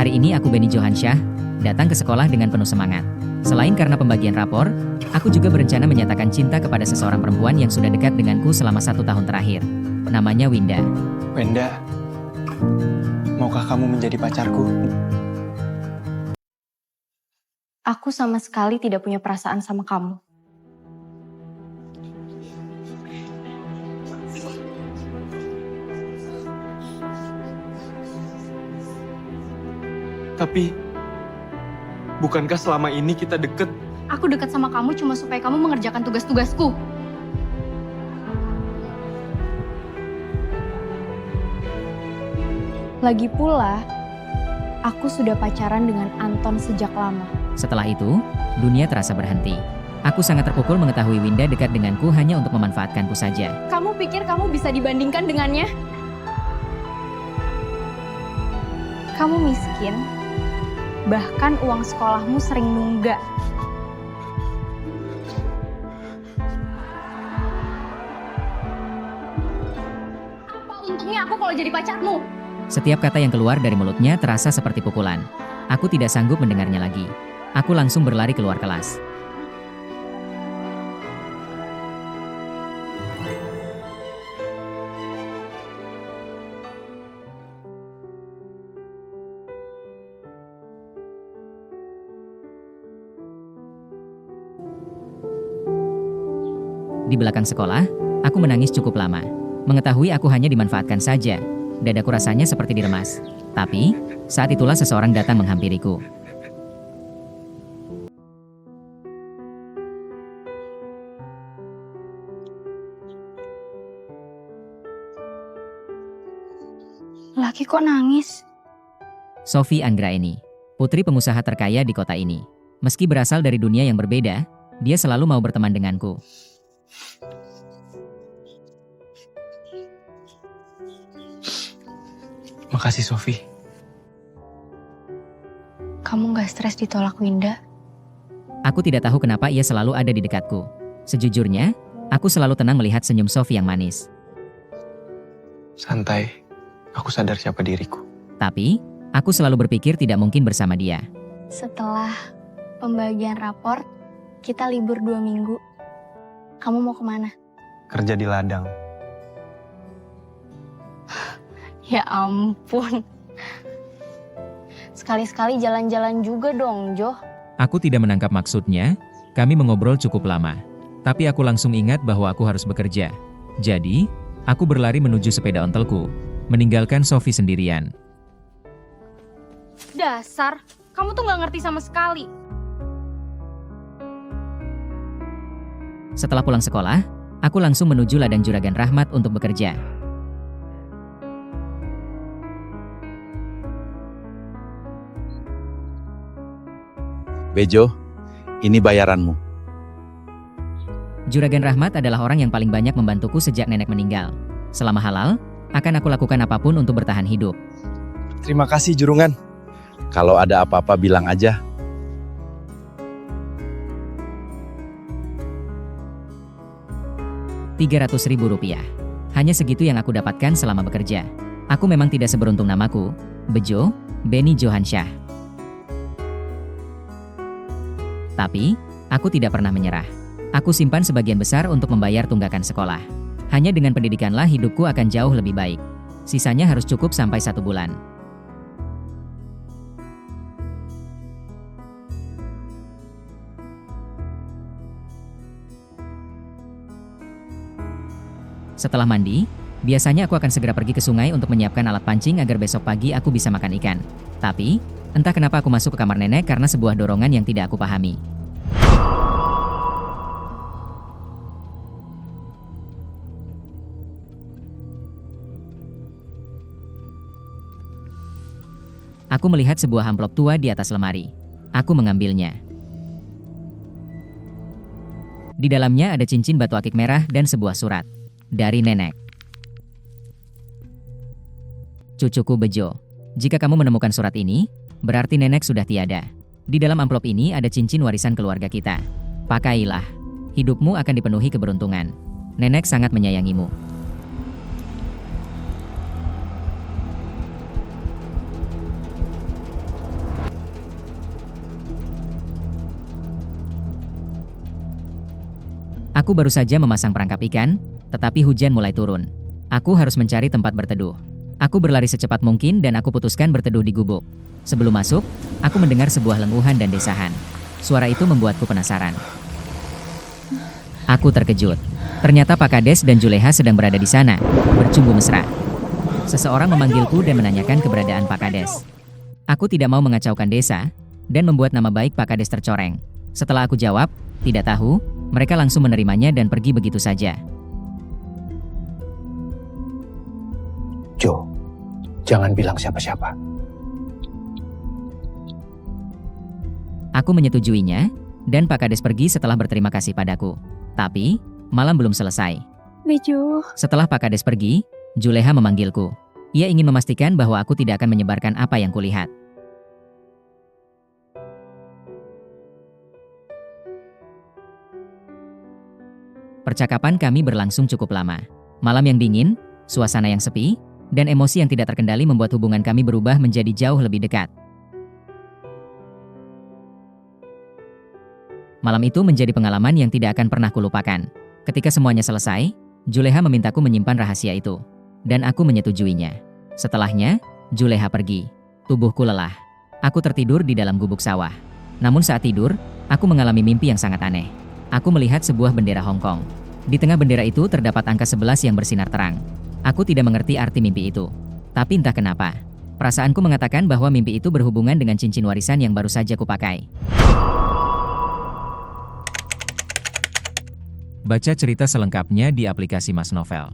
Hari ini aku Benny Johansyah, datang ke sekolah dengan penuh semangat. Selain karena pembagian rapor, aku juga berencana menyatakan cinta kepada seseorang perempuan yang sudah dekat denganku selama 1 tahun terakhir. Namanya Winda. Wenda, maukah kamu menjadi pacarku? Aku sama sekali tidak punya perasaan sama kamu. Tapi, bukankah selama ini kita deket? Aku dekat sama kamu cuma supaya kamu mengerjakan tugas-tugasku. Lagi pula, aku sudah pacaran dengan Anton sejak lama. Setelah itu, dunia terasa berhenti. Aku sangat terpukul mengetahui Winda dekat denganku hanya untuk memanfaatkanku saja. Kamu pikir kamu bisa dibandingkan dengannya? Kamu miskin, bahkan uang sekolahmu sering nunggak. Apa untungnya aku kalau jadi pacarmu? Setiap kata yang keluar dari mulutnya terasa seperti pukulan. Aku tidak sanggup mendengarnya lagi. Aku langsung berlari keluar kelas. Di belakang sekolah, aku menangis cukup lama. Mengetahui aku hanya dimanfaatkan saja, dadaku rasanya seperti diremas. Tapi, saat itulah seseorang datang menghampiriku. Laki kok nangis? Sophie Anggraeni, putri pengusaha terkaya di kota ini. Meski berasal dari dunia yang berbeda, dia selalu mau berteman denganku. Makasih, Sophie. Kamu gak stres ditolak Winda? Aku tidak tahu kenapa ia selalu ada di dekatku. Sejujurnya, aku selalu tenang melihat senyum Sophie yang manis. Santai, aku sadar siapa diriku. Tapi, aku selalu berpikir tidak mungkin bersama dia. Setelah pembagian rapor, kita libur 2 minggu. Kamu mau kemana? Kerja di ladang. Ya ampun. Sekali-sekali jalan-jalan juga dong, Jo. Aku tidak menangkap maksudnya, kami mengobrol cukup lama. Tapi aku langsung ingat bahwa aku harus bekerja. Jadi, aku berlari menuju sepeda ontelku, meninggalkan Sophie sendirian. Dasar, kamu tuh gak ngerti sama sekali. Setelah pulang sekolah, aku langsung menuju ladang Juragan Rahmat untuk bekerja. Bejo, ini bayaranmu. Juragan Rahmat adalah orang yang paling banyak membantuku sejak nenek meninggal. Selama halal, akan aku lakukan apapun untuk bertahan hidup. Terima kasih, Jurungan. Kalau ada apa-apa bilang aja. Rp300.000. Hanya segitu yang aku dapatkan selama bekerja. Aku memang tidak seberuntung namaku, Bejo, Benny Johansyah. Tapi, aku tidak pernah menyerah. Aku simpan sebagian besar untuk membayar tunggakan sekolah. Hanya dengan pendidikanlah hidupku akan jauh lebih baik. Sisanya harus cukup sampai 1 bulan. Setelah mandi, biasanya aku akan segera pergi ke sungai untuk menyiapkan alat pancing agar besok pagi aku bisa makan ikan. Tapi, entah kenapa aku masuk ke kamar nenek karena sebuah dorongan yang tidak aku pahami. Aku melihat sebuah amplop tua di atas lemari. Aku mengambilnya. Di dalamnya ada cincin batu akik merah dan sebuah surat. Dari nenek. Cucuku Bejo, jika kamu menemukan surat ini, berarti nenek sudah tiada. Di dalam amplop ini ada cincin warisan keluarga kita. Pakailah. Hidupmu akan dipenuhi keberuntungan. Nenek sangat menyayangimu. Aku baru saja memasang perangkap ikan, tetapi hujan mulai turun. Aku harus mencari tempat berteduh. Aku berlari secepat mungkin dan aku putuskan berteduh di gubuk. Sebelum masuk, aku mendengar sebuah lenguhan dan desahan. Suara itu membuatku penasaran. Aku terkejut. Ternyata Pak Kades dan Juleha sedang berada di sana, bercumbu mesra. Seseorang memanggilku dan menanyakan keberadaan Pak Kades. Aku tidak mau mengacaukan desa dan membuat nama baik Pak Kades tercoreng. Setelah aku jawab, tidak tahu, mereka langsung menerimanya dan pergi begitu saja. Jo, jangan bilang siapa-siapa. Aku menyetujuinya, dan Pak Kades pergi setelah berterima kasih padaku. Tapi, malam belum selesai. Bejo. Setelah Pak Kades pergi, Juleha memanggilku. Ia ingin memastikan bahwa aku tidak akan menyebarkan apa yang kulihat. Percakapan kami berlangsung cukup lama. Malam yang dingin, suasana yang sepi, dan emosi yang tidak terkendali membuat hubungan kami berubah menjadi jauh lebih dekat. Malam itu menjadi pengalaman yang tidak akan pernah kulupakan. Ketika semuanya selesai, Juleha memintaku menyimpan rahasia itu. Dan aku menyetujuinya. Setelahnya, Juleha pergi. Tubuhku lelah. Aku tertidur di dalam gubuk sawah. Namun saat tidur, aku mengalami mimpi yang sangat aneh. Aku melihat sebuah bendera Hong Kong. Di tengah bendera itu terdapat angka 11 yang bersinar terang. Aku tidak mengerti arti mimpi itu. Tapi entah kenapa, perasaanku mengatakan bahwa mimpi itu berhubungan dengan cincin warisan yang baru saja kupakai. Baca cerita selengkapnya di aplikasi Mas Novel.